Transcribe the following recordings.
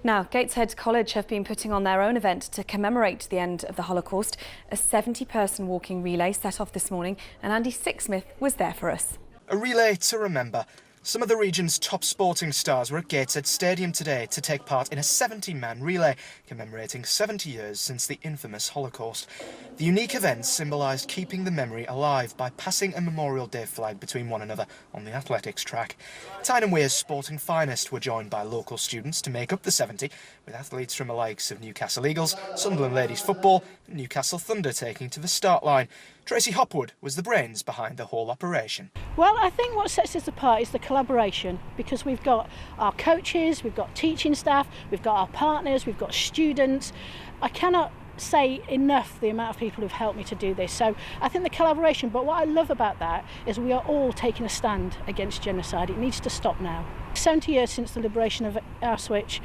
Now, Gateshead College have been putting on their own event to commemorate the end of the Holocaust. A 70-person walking relay set off this morning, and Andy Sixsmith was there for us. A relay to remember. Some of the region's top sporting stars were at Gateshead Stadium today to take part in a 70-man relay commemorating 70 years since the infamous Holocaust. The unique event symbolised keeping the memory alive by passing a Memorial Day flag between one another on the athletics track. Tyne and sporting finest were joined by local students to make up the 70, with athletes from the likes of Newcastle Eagles, Sunderland Ladies Football and Newcastle Thunder taking to the start line. Tracy Hopwood was the brains behind the whole operation. Well, I think what sets us apart is the collaboration, because we've got our coaches, we've got teaching staff, we've got our partners, we've got students. I cannot say enough the amount of people who've helped me to do this. So I think the collaboration, but what I love about that is we are all taking a stand against genocide. It needs to stop now. 70 years since the liberation of Auschwitz.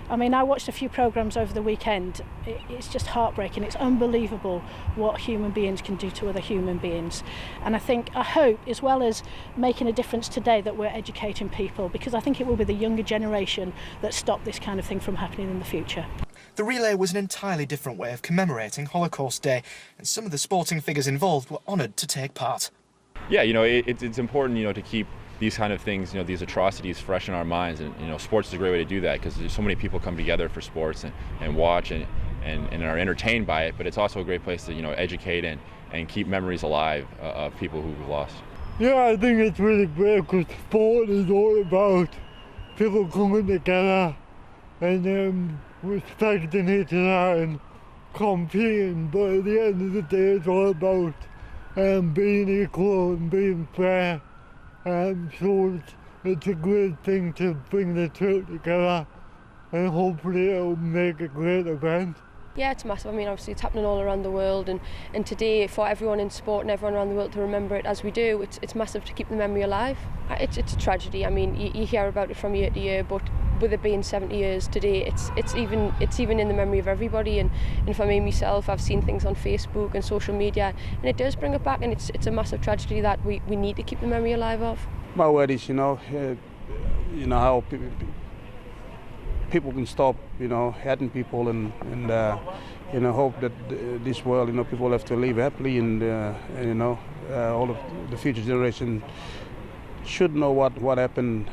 I mean, I watched a few programmes over the weekend. It's just heartbreaking. It's unbelievable what human beings can do to other human beings. And I hope, as well as making a difference today, that we're educating people, because I think it will be the younger generation that stop this kind of thing from happening in the future. The relay was an entirely different way of commemorating Holocaust Day, and some of the sporting figures involved were honoured to take part. Yeah, it's important, to keep these kind of things, these atrocities fresh in our minds, and sports is a great way to do that, because there's so many people come together for sports and watch and are entertained by it, but it's also a great place to educate and keep memories alive of people who've lost. Yeah, I think it's really great, because sport is all about people coming together and respecting each other and competing, but at the end of the day it's all about being equal and being fair. So it's a great thing to bring the two together, and hopefully it'll make a great event. Yeah, it's massive. I mean, obviously it's happening all around the world, and today, for everyone in sport and everyone around the world to remember it as we do, it's massive to keep the memory alive. It's a tragedy. I mean, you hear about it from year to year, but with it being 70 years today, it's even in the memory of everybody. And for me myself, I've seen things on Facebook and social media, and it does bring it back, and it's a massive tragedy that we need to keep the memory alive of. My word is, how people can stop, hurting people, and hope that this world, people have to live happily, and all of the future generation should know what happened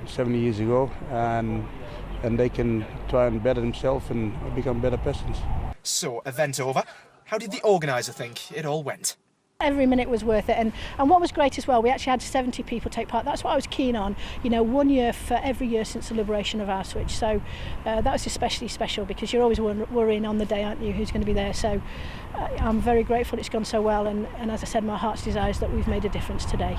70 years ago, and they can try and better themselves and become better persons. So, event over. How did the organiser think it all went? Every minute was worth it, and what was great as well, we actually had 70 people take part. That's what I was keen on, 1 year for every year since the liberation of Auschwitz. So that was especially special, because you're always worrying on the day, aren't you, who's going to be there. So I'm very grateful it's gone so well, and as I said, my heart's desire is that we've made a difference today.